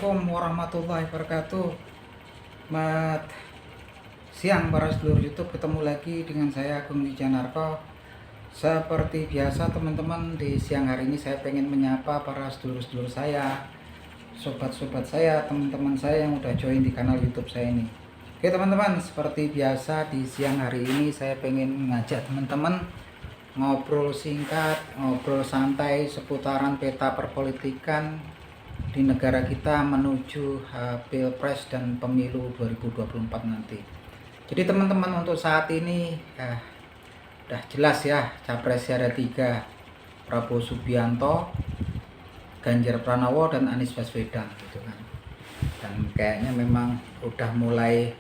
Assalamualaikum warahmatullahi wabarakatuh. Selamat siang para sedulur YouTube, ketemu lagi dengan saya Agung Wijanarko. Seperti biasa teman-teman, di siang hari ini saya pengen menyapa para sedulur-sedulur saya, sobat-sobat saya, teman-teman saya yang udah join di kanal YouTube saya ini. Oke teman-teman, seperti biasa di siang hari ini saya pengen mengajak teman-teman ngobrol singkat, ngobrol santai seputaran peta perpolitikan di negara kita menuju Pilpres dan Pemilu 2024 nanti. Jadi teman-teman, untuk saat ini udah jelas ya, capresnya ada 3, Prabowo Subianto, Ganjar Pranowo, dan Anies Baswedan gitu kan. Dan kayaknya memang udah mulai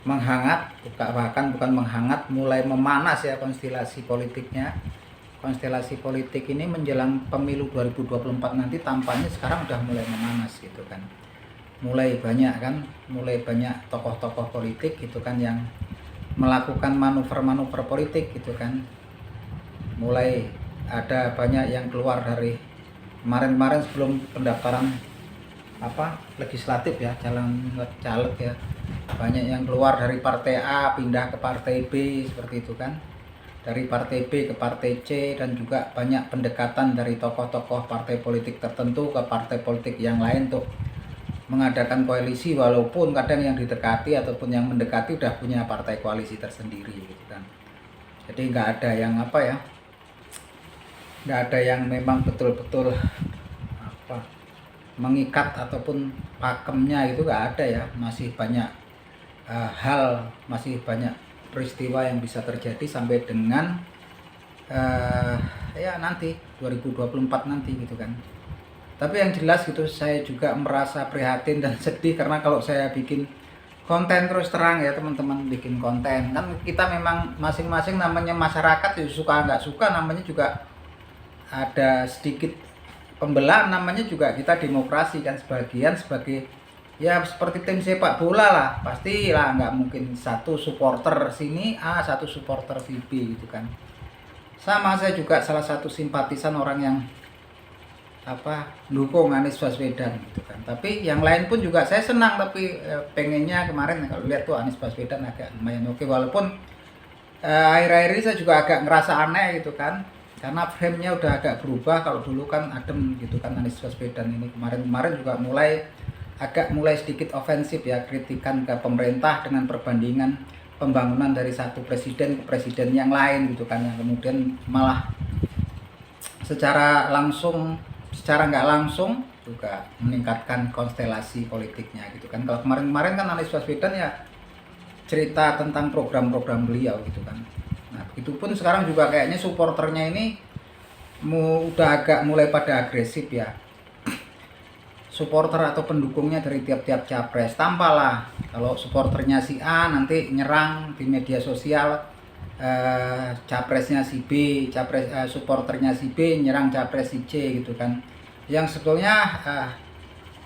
menghangat, bahkan bukan menghangat, mulai memanas ya konstelasi politiknya. Konstelasi politik ini menjelang pemilu 2024 nanti tampaknya sekarang udah mulai memanas gitu kan. Mulai banyak tokoh-tokoh politik gitu kan yang melakukan manuver-manuver politik gitu kan. Mulai ada banyak yang keluar dari kemarin sebelum pendaftaran legislatif ya, caleg ya. Banyak yang keluar dari partai A pindah ke partai B seperti itu kan. Dari partai B ke partai C, dan juga banyak pendekatan dari tokoh-tokoh partai politik tertentu ke partai politik yang lain untuk mengadakan koalisi, walaupun kadang yang didekati ataupun yang mendekati udah punya partai koalisi tersendiri gitu kan. Jadi nggak ada yang memang betul-betul mengikat ataupun pakemnya, itu nggak ada ya. Masih banyak masih banyak peristiwa yang bisa terjadi sampai dengan nanti 2024 nanti gitu kan. Tapi yang jelas gitu, saya juga merasa prihatin dan sedih karena kalau saya bikin konten terus terang ya teman-teman, bikin konten kan kita memang masing-masing namanya masyarakat ya, suka nggak suka namanya juga ada sedikit pembelaan, namanya juga kita demokrasi kan. Sebagian sebagai ya seperti tim sepak bola lah, pastilah nggak mungkin satu supporter sini A, satu supporter si B gitu kan. Sama, saya juga salah satu simpatisan orang yang dukung Anies Baswedan gitu kan. Tapi yang lain pun juga saya senang, tapi pengennya kemarin kalau lihat tuh Anies Baswedan agak lumayan oke, walaupun akhir-akhir ini saya juga agak ngerasa aneh gitu kan, karena frame-nya udah agak berubah. Kalau dulu kan adem gitu kan Anies Baswedan, ini kemarin juga mulai sedikit ofensif ya, kritikan ke pemerintah dengan perbandingan pembangunan dari satu presiden ke presiden yang lain gitu kan, yang kemudian malah secara nggak langsung juga meningkatkan konstelasi politiknya gitu kan. Kalau kemarin kan Anies Baswedan ya cerita tentang program-program beliau gitu kan. Nah begitupun sekarang juga kayaknya supporternya ini udah agak mulai pada agresif ya, supporter atau pendukungnya dari tiap-tiap capres. Tampalah kalau supporternya si A nanti nyerang di media sosial capresnya si B, supporternya si B nyerang capres si C gitu kan. Yang sebetulnya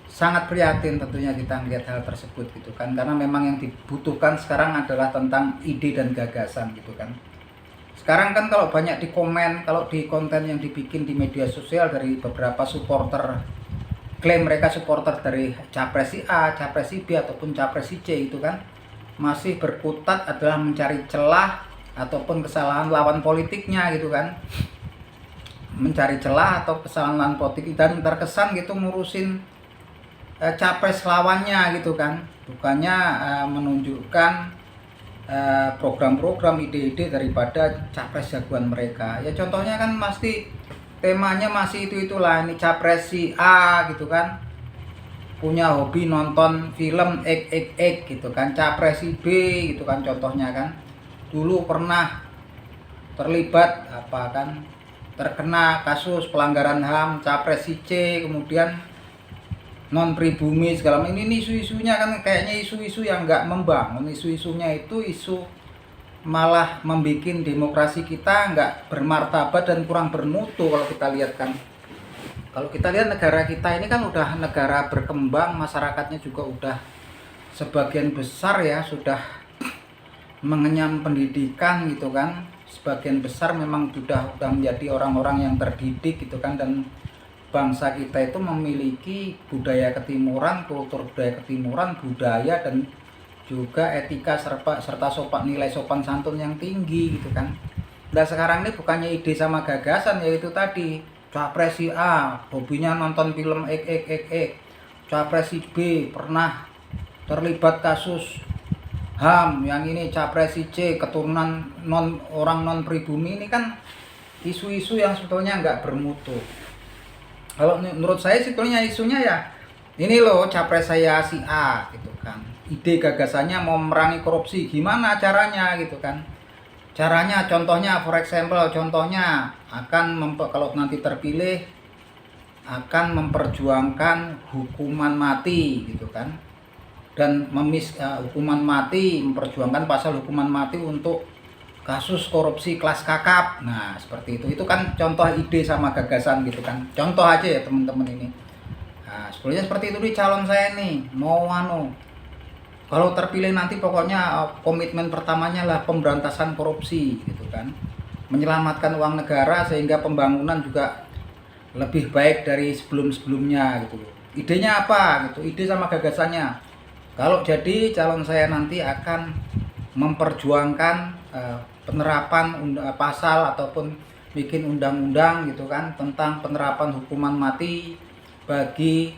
sangat prihatin tentunya kita melihat hal tersebut gitu kan, karena memang yang dibutuhkan sekarang adalah tentang ide dan gagasan gitu kan. Sekarang kan kalau banyak di komen, kalau di konten yang dibikin di media sosial dari beberapa supporter, klaim mereka supporter dari capres si A, capres si B, ataupun capres si C itu kan, masih berkutat adalah mencari celah ataupun kesalahan lawan politiknya gitu kan. Mencari celah atau kesalahan lawan politik, dan terkesan gitu ngurusin capres lawannya gitu kan. Bukannya menunjukkan program-program, ide-ide daripada capres jagoan mereka. Ya contohnya kan pasti temanya masih itulah, ini capres si A gitu kan punya hobi nonton film X gitu kan. Capres si B gitu kan contohnya kan dulu pernah terlibat terkena kasus pelanggaran HAM. Capres si C kemudian non pribumi segala macam. Ini isu-isunya kan kayaknya isu-isu yang nggak membangun. Isu-isunya itu isu malah membuat demokrasi kita nggak bermartabat dan kurang bermutu. Kalau kita lihat kan, kalau kita lihat negara kita ini kan udah negara berkembang, masyarakatnya juga udah sebagian besar ya sudah mengenyam pendidikan gitu kan. Sebagian besar memang sudah menjadi orang-orang yang terdidik gitu kan, dan bangsa kita itu memiliki budaya ketimuran, kultur budaya ketimuran, budaya dan juga etika serta nilai sopan santun yang tinggi gitu kan. Nah sekarang ini bukannya ide sama gagasan, yaitu tadi capres si A hobinya nonton film capres si B pernah terlibat kasus HAM, yang ini capres si C keturunan orang non pribumi. Ini kan isu-isu yang sebetulnya nggak bermutu. Kalau menurut saya sebetulnya isunya ya ini loh, capres saya si A gitu kan, ide gagasannya mau memerangi korupsi, gimana caranya gitu kan. Caranya contohnya, for example, contohnya akan kalau nanti terpilih akan memperjuangkan hukuman mati gitu kan, dan hukuman mati, memperjuangkan pasal hukuman mati untuk kasus korupsi kelas kakap. Nah seperti itu kan contoh ide sama gagasan gitu kan, contoh aja ya teman-teman ini. Nah sebetulnya seperti itu di calon saya nih, mau kalau terpilih nanti pokoknya komitmen pertamanya lah pemberantasan korupsi gitu kan, menyelamatkan uang negara sehingga pembangunan juga lebih baik dari sebelum-sebelumnya gitu. Idenya apa gitu, ide sama gagasannya. Kalau jadi calon saya nanti akan memperjuangkan penerapan pasal ataupun bikin undang-undang gitu kan tentang penerapan hukuman mati bagi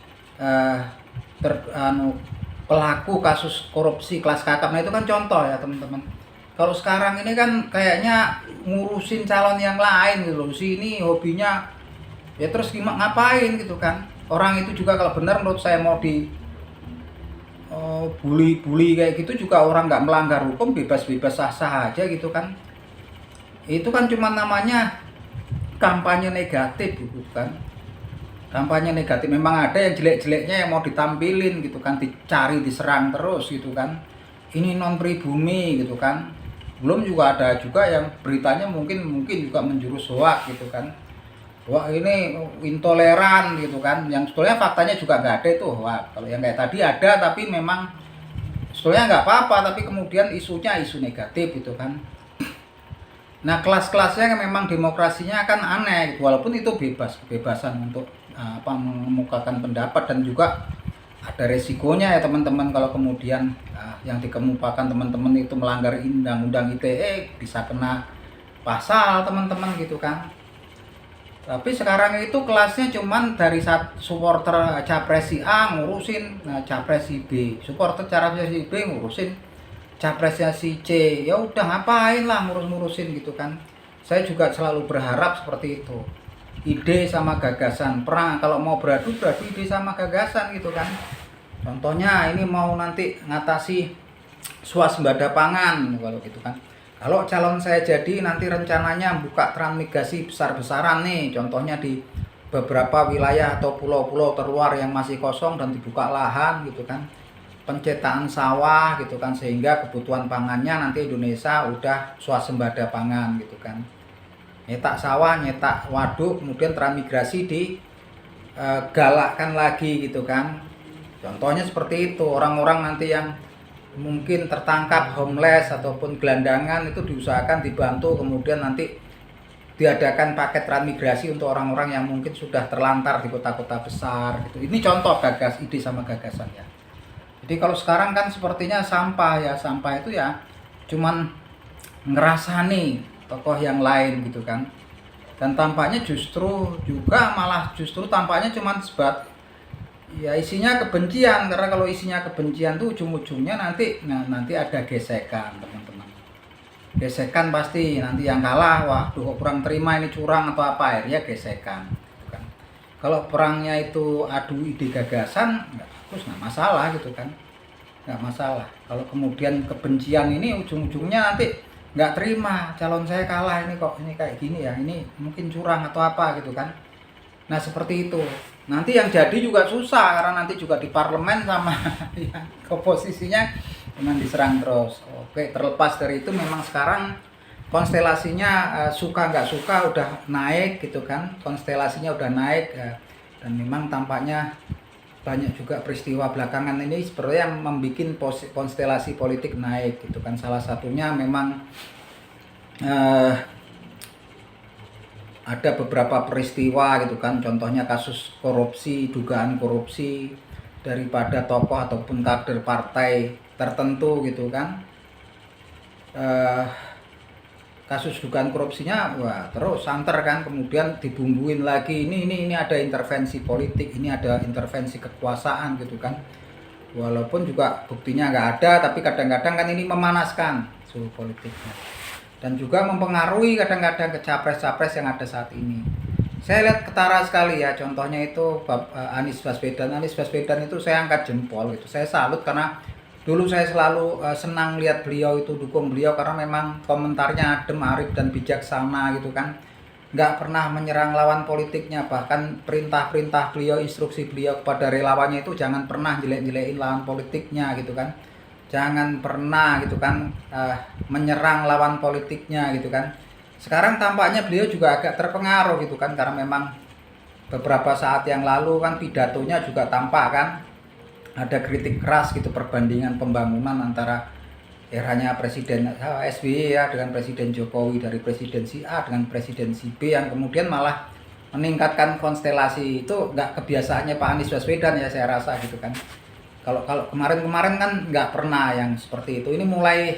pelaku kasus korupsi kelas kakap. Nah itu kan contoh ya teman-teman. Kalau sekarang ini kan kayaknya ngurusin calon yang lain gitu loh. Si ini hobinya ya terus ngapain gitu kan. Orang itu juga kalau benar menurut saya mau di bully kayak gitu juga orang nggak melanggar hukum, bebas-bebas sah-sah aja gitu kan. Itu kan cuma namanya kampanye negatif gitu kan. Kampanye negatif, memang ada yang jelek-jeleknya yang mau ditampilin gitu kan, dicari, diserang terus gitu kan. Ini non pribumi gitu kan. Belum juga ada juga yang beritanya mungkin juga menjurus hoak gitu kan. Wah ini intoleran gitu kan, yang sebetulnya faktanya juga nggak ada itu. Wah kalau yang kayak tadi ada, tapi memang sebetulnya nggak apa-apa, tapi kemudian isunya isu negatif gitu kan. Nah kelas-kelasnya memang demokrasinya kan aneh, walaupun itu kebebasan untuk mengemukakan pendapat, dan juga ada resikonya ya teman-teman kalau kemudian yang dikemukakan teman-teman itu melanggar undang-undang ITE, bisa kena pasal teman-teman gitu kan. Tapi sekarang itu kelasnya cuman dari supporter capres si A ngurusin capres si B, supporter capres si B ngurusin capresnya si C. Ya udah ngapain lah ngurus-ngurusin gitu kan. Saya juga selalu berharap seperti itu. Ide sama gagasan, perang kalau mau beradu ide sama gagasan gitu kan. Contohnya ini mau nanti ngatasi swasembada pangan kalau gitu kan. Kalau calon saya jadi nanti rencananya buka transmigrasi besar-besaran nih, contohnya di beberapa wilayah atau pulau-pulau terluar yang masih kosong dan dibuka lahan gitu kan, pencetakan sawah gitu kan, sehingga kebutuhan pangannya nanti Indonesia udah swasembada pangan gitu kan. Nyetak sawah, nyetak waduk, kemudian transmigrasi galakkan lagi gitu kan. Contohnya seperti itu, orang-orang nanti yang mungkin tertangkap homeless ataupun gelandangan itu diusahakan dibantu, kemudian nanti diadakan paket transmigrasi untuk orang-orang yang mungkin sudah terlantar di kota-kota besar gitu. Ini contoh ide sama gagasan ya. Jadi kalau sekarang kan sepertinya sampah itu ya cuman ngerasani tokoh yang lain gitu kan, dan tampaknya tampaknya cuman ya isinya kebencian, karena kalau isinya kebencian tuh ujung-ujungnya nanti ada gesekan teman-teman. Gesekan pasti nanti yang kalah, waduh kok kurang terima ini curang atau apa, akhirnya gesekan gitu kan. Kalau perangnya itu adu ide gagasan nggak bagus, nggak masalah gitu kan, nggak masalah. Kalau kemudian kebencian ini ujung-ujungnya nanti nggak terima calon saya kalah, ini kok ini kayak gini ya, ini mungkin curang atau apa gitu kan. Nah seperti itu. Nanti yang jadi juga susah, karena nanti juga di parlemen sama yang oposisinya memang diserang terus. Oke, terlepas dari itu memang sekarang konstelasinya suka nggak suka udah naik gitu kan. Konstelasinya udah naik dan memang tampaknya banyak juga peristiwa belakangan ini sebenarnya yang membuat konstelasi politik naik gitu kan. Salah satunya memang ada beberapa peristiwa gitu kan, contohnya kasus korupsi, dugaan korupsi daripada tokoh ataupun kader partai tertentu gitu kan. eh, Kasus dugaan korupsinya wah terus santer kan, kemudian dibumbuin lagi ini ada intervensi politik, ini ada intervensi kekuasaan gitu kan, walaupun juga buktinya nggak ada, tapi kadang-kadang kan ini memanaskan suhu politiknya dan juga mempengaruhi kadang-kadang ke capres-capres yang ada saat ini. Saya lihat ketara sekali ya, contohnya itu Anies Baswedan. Anies Baswedan itu saya angkat jempol gitu, saya salut karena dulu saya selalu senang lihat beliau itu, dukung beliau karena memang komentarnya adem, arif dan bijaksana gitu kan, nggak pernah menyerang lawan politiknya, bahkan perintah-perintah beliau, instruksi beliau kepada relawannya itu jangan pernah jelek-jelekin lawan politiknya gitu kan, jangan pernah gitu kan menyerang lawan politiknya gitu kan. Sekarang tampaknya beliau juga agak terpengaruh gitu kan, karena memang beberapa saat yang lalu kan pidatonya juga tampak kan ada kritik keras gitu, perbandingan pembangunan antara eranya Presiden SBY ya dengan Presiden Jokowi, dari presidensi A dengan presidensi B, yang kemudian malah meningkatkan konstelasi itu nggak kebiasaannya Pak Anies Baswedan ya saya rasa gitu kan. Kalau kemarin-kemarin kan nggak pernah yang seperti itu. Ini mulai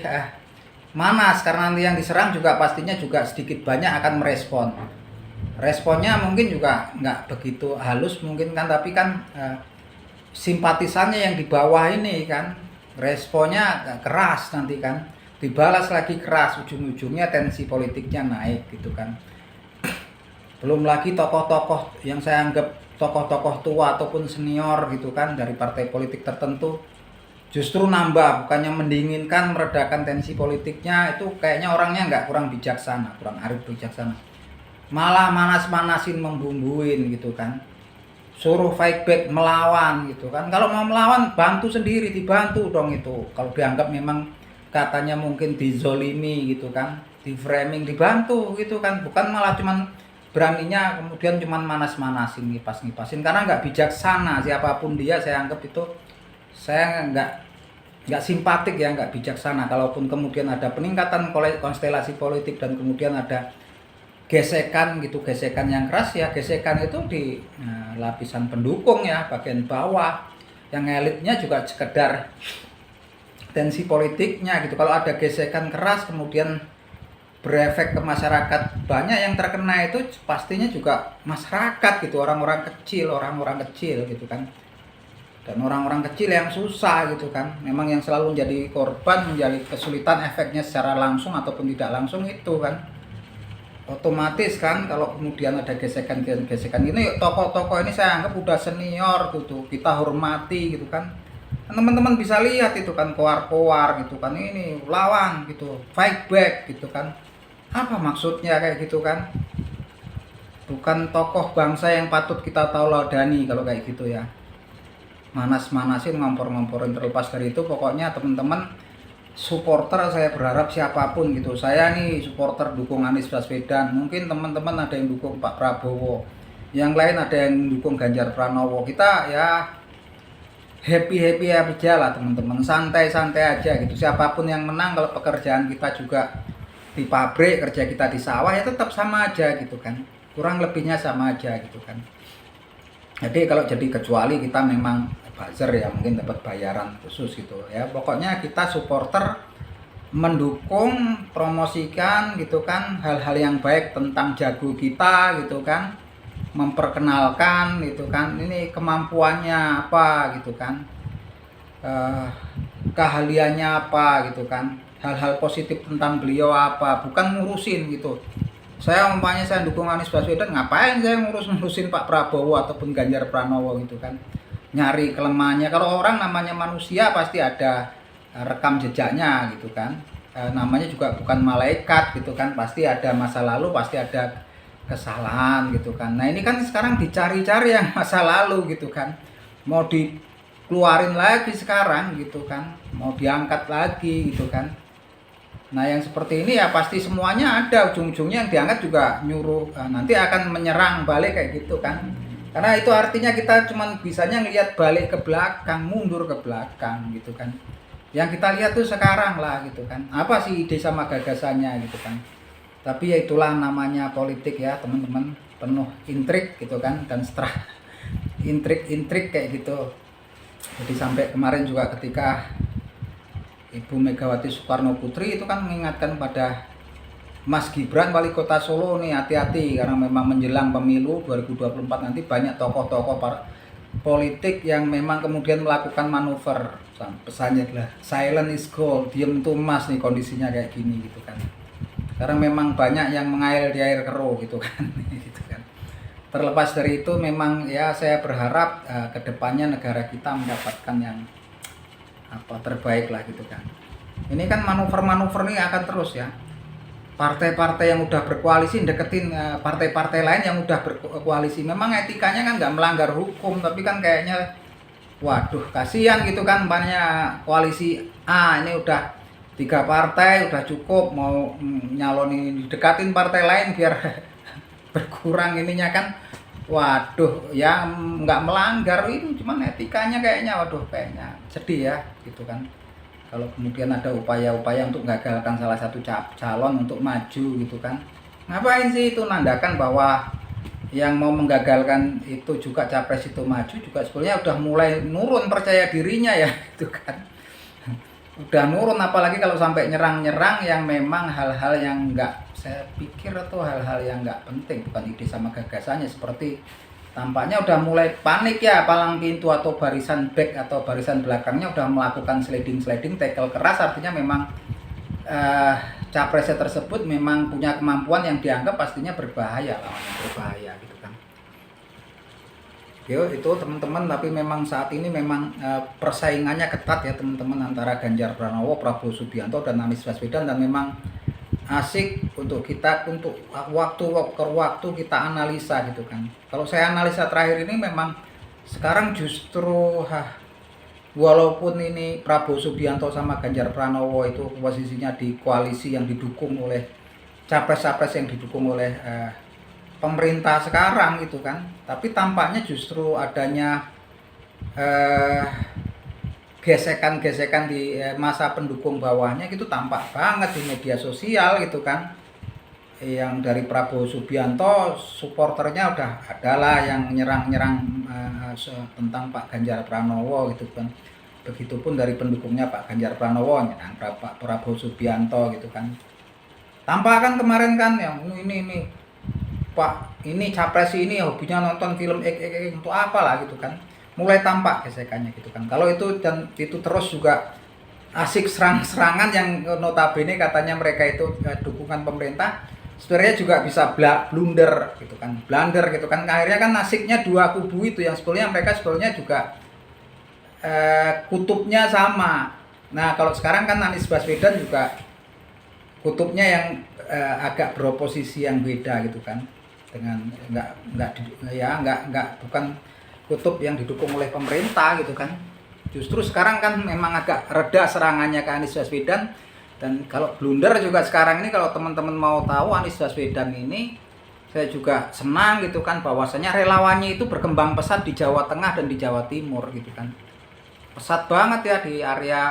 manas karena nanti yang diserang juga pastinya juga sedikit banyak akan merespon. Responnya mungkin juga nggak begitu halus mungkin kan, tapi kan simpatisannya yang di bawah ini kan responnya keras, nanti kan dibalas lagi keras, ujung-ujungnya tensi politiknya naik gitu kan. Belum lagi tokoh-tokoh yang saya anggap tokoh-tokoh tua ataupun senior gitu kan dari partai politik tertentu justru nambah, bukannya mendinginkan, meredakan tensi politiknya. Itu kayaknya orangnya kurang bijaksana, kurang arif bijaksana, malah manas-manasin, membumbuin gitu kan, suruh fight back, melawan gitu kan. Kalau mau melawan bantu sendiri, dibantu dong itu. Kalau dianggap memang katanya mungkin dizolimi gitu kan, di framing, dibantu gitu kan, bukan malah cuman beraninya kemudian cuman manas-manasin, ngipas-ngipasin, karena nggak bijaksana. Siapapun dia saya anggap itu, saya nggak simpatik ya, nggak bijaksana. Kalaupun kemudian ada peningkatan konstelasi politik dan kemudian ada gesekan gitu, gesekan yang keras ya, gesekan itu di lapisan pendukung ya, bagian bawah, yang elitnya juga sekedar tensi politiknya gitu. Kalau ada gesekan keras kemudian berefek ke masyarakat, banyak yang terkena itu pastinya juga masyarakat gitu, orang-orang kecil gitu kan, dan orang-orang kecil yang susah gitu kan, memang yang selalu menjadi korban, menjadi kesulitan efeknya secara langsung ataupun tidak langsung itu kan. Otomatis kan kalau kemudian ada gesekan ini, tokoh-tokoh ini saya anggap udah senior gitu, kita hormati gitu kan. Teman-teman bisa lihat itu kan, koar-koar gitu kan, ini lawan gitu, fight back gitu kan. Apa maksudnya kayak gitu kan? Bukan tokoh bangsa yang patut kita tauladani kalau kayak gitu ya. Manas-manasin, ngompor-ngomporin. Terlepas dari itu, pokoknya teman-teman supporter, saya berharap siapapun gitu, saya nih supporter dukung Anies Baswedan, mungkin teman-teman ada yang dukung Pak Prabowo, yang lain ada yang dukung Ganjar Pranowo, kita ya happy aja lah teman-teman, santai-santai aja gitu. Siapapun yang menang, kalau pekerjaan kita juga di pabrik, kerja kita di sawah, ya tetap sama aja gitu kan, kurang lebihnya sama aja gitu kan. Jadi kalau jadi kecuali kita memang buzzer ya, mungkin dapat bayaran khusus gitu ya. Pokoknya kita supporter mendukung, promosikan gitu kan hal-hal yang baik tentang jago kita gitu kan, memperkenalkan gitu kan, ini kemampuannya apa gitu kan, keahliannya apa gitu kan, hal-hal positif tentang beliau apa, bukan ngurusin gitu. Saya umpamanya saya dukung Anies Baswedan, ngapain saya ngurusin Pak Prabowo ataupun Ganjar Pranowo gitu kan, nyari kelemahannya. Kalau orang namanya manusia pasti ada rekam jejaknya gitu kan, namanya juga bukan malaikat gitu kan, pasti ada masa lalu, pasti ada kesalahan gitu kan. Nah ini kan sekarang dicari-cari yang masa lalu gitu kan, mau dikeluarin lagi sekarang gitu kan, mau diangkat lagi gitu kan. Nah yang seperti ini ya pasti semuanya ada ujung-ujungnya yang diangkat juga nyuruh nanti akan menyerang balik kayak gitu kan. Karena itu artinya kita cuman bisanya ngelihat balik ke belakang, mundur ke belakang gitu kan. Yang kita lihat tuh sekarang lah gitu kan, apa sih ide sama gagasannya gitu kan. Tapi ya itulah namanya politik ya teman-teman, penuh intrik gitu kan, dan setelah intrik-intrik kayak gitu. Jadi sampai kemarin juga ketika Ibu Megawati Soekarno Putri itu kan mengingatkan pada Mas Gibran wali kota Solo nih, hati-hati karena memang menjelang pemilu 2024 nanti banyak tokoh-tokoh politik yang memang kemudian melakukan manuver. Pesannya adalah silent is gold, diem itu emas nih kondisinya kayak gini gitu kan. Karena memang banyak yang mengail di air keruh gitu kan. Gitu kan. Terlepas dari itu memang ya saya berharap kedepannya negara kita mendapatkan yang terbaik lah gitu kan. Ini kan manuver-manuver ini akan terus ya. Partai-partai yang udah berkoalisi deketin partai-partai lain yang udah berkoalisi. Memang etikanya kan nggak melanggar hukum, tapi kan kayaknya waduh kasihan gitu kan, banyak koalisi ini udah 3 partai udah cukup, mau nyalonin didekatin partai lain biar berkurang ininya kan. Waduh ya nggak melanggar itu, cuman etikanya kayaknya waduh kayaknya sedih ya gitu kan. Kalau kemudian ada upaya-upaya untuk menggagalkan salah satu calon untuk maju gitu kan. Ngapain sih itu, nandakan bahwa yang mau menggagalkan itu juga capres itu maju juga sebetulnya udah mulai nurun percaya dirinya ya gitu kan. Udah nurun, apalagi kalau sampai nyerang-nyerang yang memang hal-hal yang enggak saya pikir atau hal-hal yang enggak penting, bukan ide sama gagasannya. Seperti tampaknya udah mulai panik ya, palang pintu atau barisan back atau barisan belakangnya udah melakukan sliding tackle keras, artinya memang capresnya tersebut memang punya kemampuan yang dianggap pastinya berbahaya, lawannya berbahaya gitu kan. Yo itu teman-teman, tapi memang saat ini memang persaingannya ketat ya teman-teman antara Ganjar Pranowo, Prabowo Subianto dan Anies Baswedan, dan memang asik untuk kita untuk waktu ke waktu kita analisa gitu kan. Kalau saya analisa terakhir ini memang sekarang justru walaupun ini Prabowo Subianto sama Ganjar Pranowo itu posisinya di koalisi yang didukung oleh capres-capres yang didukung oleh pemerintah sekarang gitu kan, tapi tampaknya justru adanya gesekan-gesekan di masa pendukung bawahnya gitu tampak banget di media sosial gitu kan. Yang dari Prabowo Subianto supporternya udah adalah yang nyerang-nyerang tentang Pak Ganjar Pranowo gitu kan. Begitupun dari pendukungnya Pak Ganjar Pranowo nyerang Pak Prabowo Subianto gitu kan. Tampak kan kemarin kan yang ini Pak ini capres ini hobinya nonton film untuk apa lah gitu kan, mulai tampak gesekannya gitu kan. Kalau itu dan itu terus juga asik serang-serangan yang notabene katanya mereka itu dukungan pemerintah, sebenarnya juga bisa blunder gitu kan, akhirnya kan asiknya dua kubu itu yang sebetulnya mereka juga kutubnya sama. Nah kalau sekarang kan Anies Baswedan juga kutubnya yang agak beroposisi yang beda gitu kan, dengan bukan kutub yang didukung oleh pemerintah gitu kan. Justru sekarang kan memang agak reda serangannya ke Anies Baswedan. Dan kalau blunder juga sekarang ini, kalau teman-teman mau tahu Anies Baswedan ini, saya juga senang gitu kan bahwasanya relawannya itu berkembang pesat di Jawa Tengah dan di Jawa Timur gitu kan. Pesat banget ya di area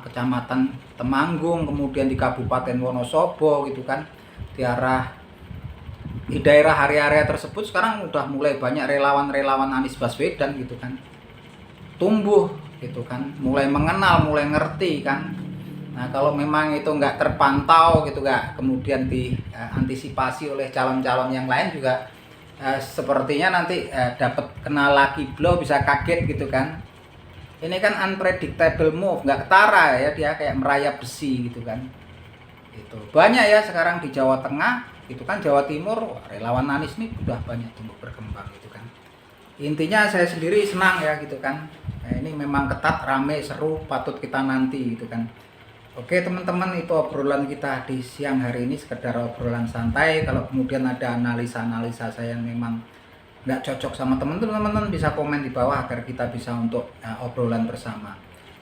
Kecamatan Temanggung, kemudian di Kabupaten Wonosobo gitu kan. Di daerah area-area tersebut sekarang udah mulai banyak relawan-relawan Anies Baswedan gitu kan, tumbuh gitu kan, mulai mengenal, mulai ngerti kan. Nah kalau memang itu nggak terpantau gitu, nggak kemudian diantisipasi oleh calon-calon yang lain juga sepertinya nanti dapat kena lagi blow, bisa kaget gitu kan. Ini kan unpredictable move, nggak ketara ya, dia kayak merayap besi gitu kan. Itu banyak ya sekarang di Jawa Tengah gitu kan, Jawa Timur relawan Anies ini udah banyak tumbuh berkembang gitu kan. Intinya saya sendiri senang ya gitu kan. Ini memang ketat, rame, seru, patut kita nanti gitu kan. Oke teman-teman, itu obrolan kita di siang hari ini, sekedar obrolan santai. Kalau kemudian ada analisa-analisa saya yang memang nggak cocok sama teman-teman, bisa komen di bawah agar kita bisa untuk obrolan bersama.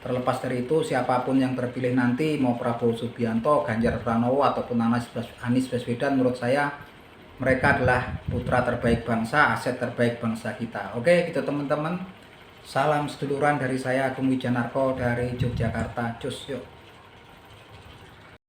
Terlepas dari itu, siapapun yang terpilih nanti, mau Prabowo Subianto, Ganjar Pranowo, ataupun Anies Baswedan, menurut saya mereka adalah putra terbaik bangsa, aset terbaik bangsa kita. Oke gitu teman-teman, salam seduluran dari saya Agung Wijanarko dari Yogyakarta. Cus yuk.